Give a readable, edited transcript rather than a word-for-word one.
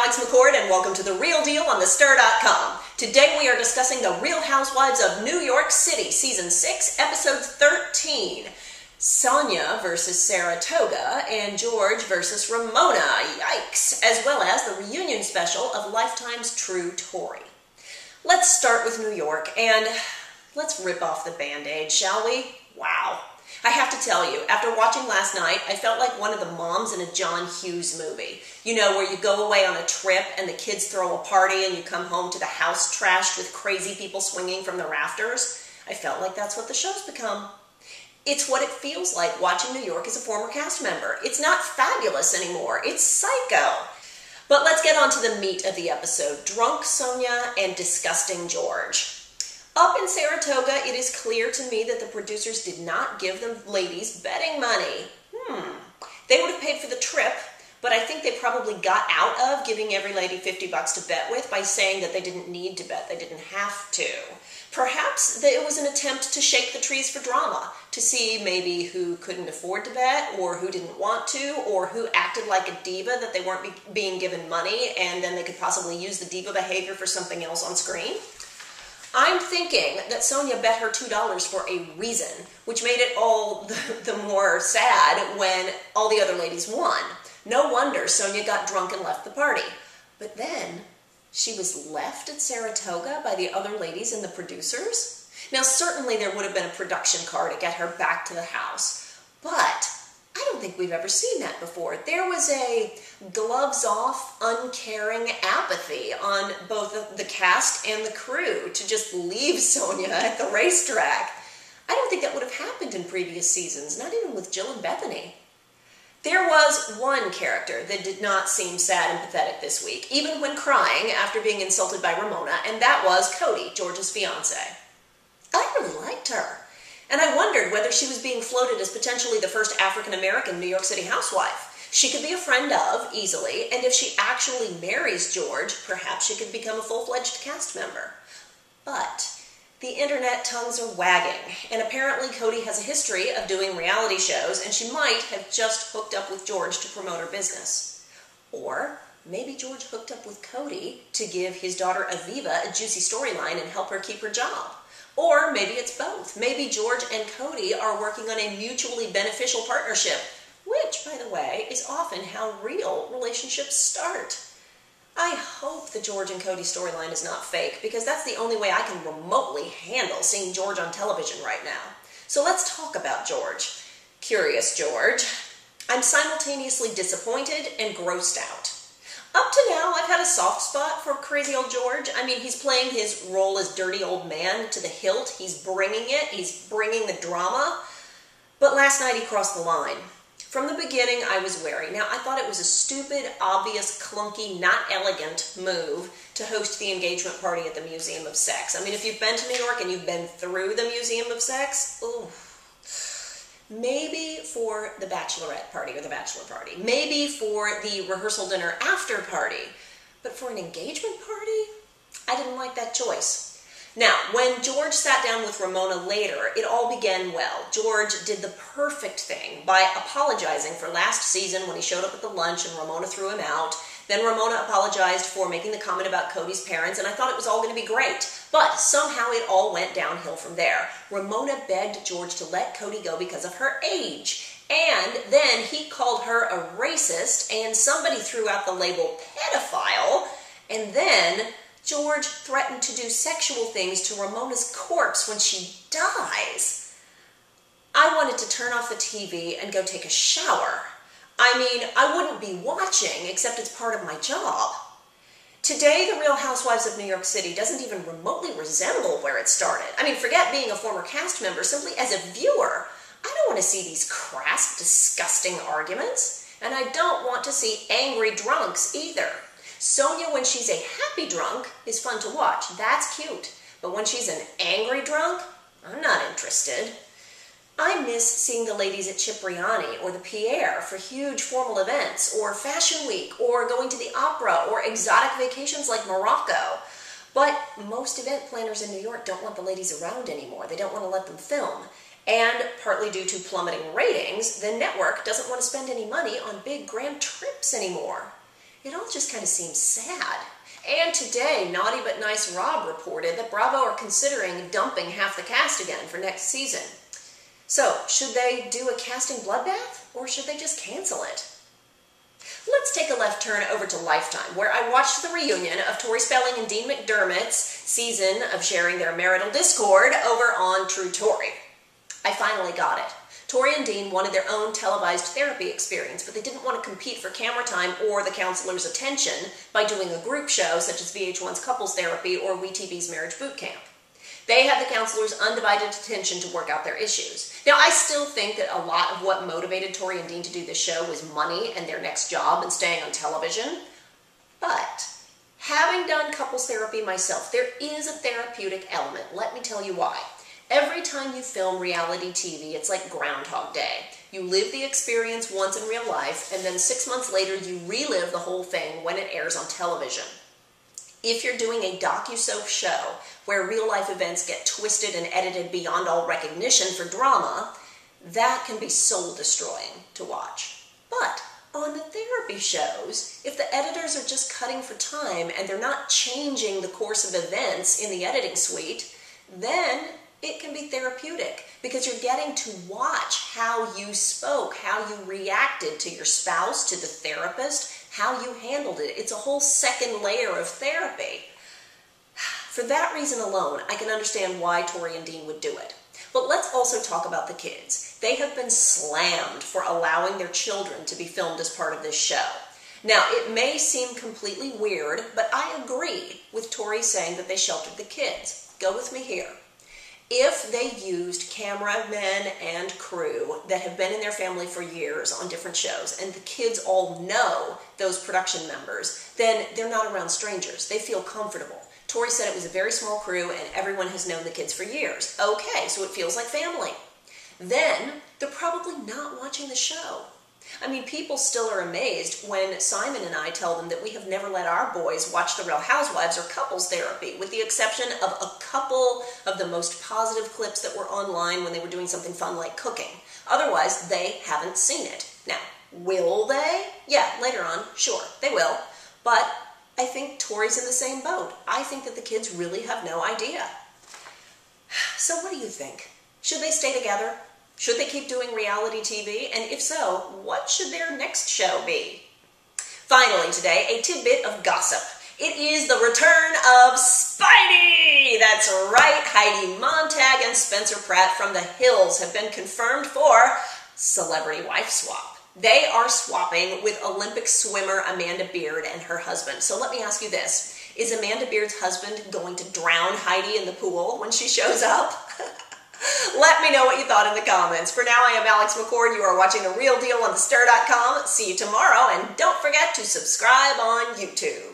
Alex McCord, and welcome to The Real Deal on thestir.com. Today we are discussing The Real Housewives of New York City, Season 6, Episode 13. Sonia versus Saratoga and George versus Ramona, yikes, as well as the reunion special of Lifetime's True Tori. Let's start with New York, and let's rip off the Band-Aid, shall we? Wow. I have to tell you, after watching last night, I felt like one of the moms in a John Hughes movie. You know, where you go away on a trip and the kids throw a party and you come home to the house trashed with crazy people swinging from the rafters. I felt like that's what the show's become. It's what it feels like watching New York as a former cast member. It's not fabulous anymore. It's psycho. But let's get on to the meat of the episode. Drunk Sonia and disgusting George. Up in Saratoga, it is clear to me that the producers did not give the ladies betting money. They would have paid for the trip, but I think they probably got out of giving every lady $50 to bet with by saying that they didn't need to bet, they didn't have to. Perhaps it was an attempt to shake the trees for drama, to see maybe who couldn't afford to bet, or who didn't want to, or who acted like a diva that they weren't being given money, and then they could possibly use the diva behavior for something else on screen. I'm thinking that Sonia bet her $2 for a reason, which made it all the more sad when all the other ladies won. No wonder Sonia got drunk and left the party. But then, she was left at Saratoga by the other ladies and the producers? Now, certainly there would have been a production car to get her back to the house, but I don't think we've ever seen that before. There was a gloves-off, uncaring apathy on both the cast and the crew to just leave Sonia at the racetrack. I don't think that would have happened in previous seasons, not even with Jill and Bethany. There was one character that did not seem sad and pathetic this week, even when crying after being insulted by Ramona, and that was Cody, George's fiancé. I really liked her. And I wondered whether she was being floated as potentially the first African-American New York City housewife. She could be a friend of, easily, and if she actually marries George, perhaps she could become a full-fledged cast member. But the internet tongues are wagging, and apparently Cody has a history of doing reality shows, and she might have just hooked up with George to promote her business. Or maybe George hooked up with Cody to give his daughter Aviva a juicy storyline and help her keep her job. Or maybe it's both. Maybe George and Cody are working on a mutually beneficial partnership, which, by the way, is often how real relationships start. I hope the George and Cody storyline is not fake, because that's the only way I can remotely handle seeing George on television right now. So let's talk about George. Curious George. I'm simultaneously disappointed and grossed out. Up to now, I've had a soft spot for crazy old George. I mean, he's playing his role as dirty old man to the hilt. He's bringing it. He's bringing the drama. But last night, he crossed the line. From the beginning, I was wary. Now, I thought it was a stupid, obvious, clunky, not elegant move to host the engagement party at the Museum of Sex. I mean, if you've been to New York and you've been through the Museum of Sex, ooh. Maybe for the bachelorette party or the bachelor party. Maybe for the rehearsal dinner after party. But for an engagement party, I didn't like that choice. Now, when George sat down with Ramona later, it all began well. George did the perfect thing by apologizing for last season when he showed up at the lunch and Ramona threw him out. Then Ramona apologized for making the comment about Cody's parents, and I thought it was all going to be great. But somehow it all went downhill from there. Ramona begged George to let Cody go because of her age. And then he called her a racist, and somebody threw out the label pedophile. And then George threatened to do sexual things to Ramona's corpse when she dies. I wanted to turn off the TV and go take a shower. I mean, I wouldn't be watching, except it's part of my job. Today, The Real Housewives of New York City doesn't even remotely resemble where it started. I mean, forget being a former cast member, simply as a viewer. I don't want to see these crass, disgusting arguments. And I don't want to see angry drunks either. Sonia, when she's a happy drunk, is fun to watch. That's cute. But when she's an angry drunk, I'm not interested. I miss seeing the ladies at Cipriani or the Pierre for huge formal events, or Fashion Week, or going to the opera, or exotic vacations like Morocco. But most event planners in New York don't want the ladies around anymore. They don't want to let them film. And partly due to plummeting ratings, the network doesn't want to spend any money on big grand trips anymore. It all just kind of seems sad. And today, Naughty But Nice Rob reported that Bravo are considering dumping half the cast again for next season. So, should they do a casting bloodbath, or should they just cancel it? Let's take a left turn over to Lifetime, where I watched the reunion of Tori Spelling and Dean McDermott's season of sharing their marital discord over on True Tori. I finally got it. Tori and Dean wanted their own televised therapy experience, but they didn't want to compete for camera time or the counselor's attention by doing a group show such as VH1's Couples Therapy or WeTV's Marriage Boot Camp. They had the counselor's undivided attention to work out their issues. Now, I still think that a lot of what motivated Tori and Dean to do this show was money and their next job and staying on television. But having done couples therapy myself, there is a therapeutic element. Let me tell you why. Every time you film reality TV, it's like Groundhog Day. You live the experience once in real life, and then 6 months later, you relive the whole thing when it airs on television. If you're doing a docu-soap show where real-life events get twisted and edited beyond all recognition for drama, that can be soul-destroying to watch. But on the therapy shows, if the editors are just cutting for time and they're not changing the course of events in the editing suite, then it can be therapeutic because you're getting to watch how you spoke, how you reacted to your spouse, to the therapist, how you handled it. It's a whole second layer of therapy. For that reason alone, I can understand why Tori and Dean would do it. But let's also talk about the kids. They have been slammed for allowing their children to be filmed as part of this show. Now, it may seem completely weird, but I agree with Tori saying that they sheltered the kids. Go with me here. If they used cameramen and crew that have been in their family for years on different shows, and the kids all know those production members, then they're not around strangers. They feel comfortable. Tori said it was a very small crew and everyone has known the kids for years. Okay, so it feels like family. Then they're probably not watching the show. I mean, people still are amazed when Simon and I tell them that we have never let our boys watch The Real Housewives or Couples Therapy, with the exception of a couple of the most positive clips that were online when they were doing something fun like cooking. Otherwise, they haven't seen it. Now, will they? Yeah, later on, sure, they will. But I think Tori's in the same boat. I think that the kids really have no idea. So what do you think? Should they stay together? Should they keep doing reality TV? And if so, what should their next show be? Finally today, a tidbit of gossip. It is the return of Spidey! That's right, Heidi Montag and Spencer Pratt from The Hills have been confirmed for celebrity wife swap. They are swapping with Olympic swimmer Amanda Beard and her husband. So let me ask you this. Is Amanda Beard's husband going to drown Heidi in the pool when she shows up? Let me know what you thought in the comments. For now, I am Alex McCord. You are watching The Real Deal on thestir.com. See you tomorrow, and don't forget to subscribe on YouTube.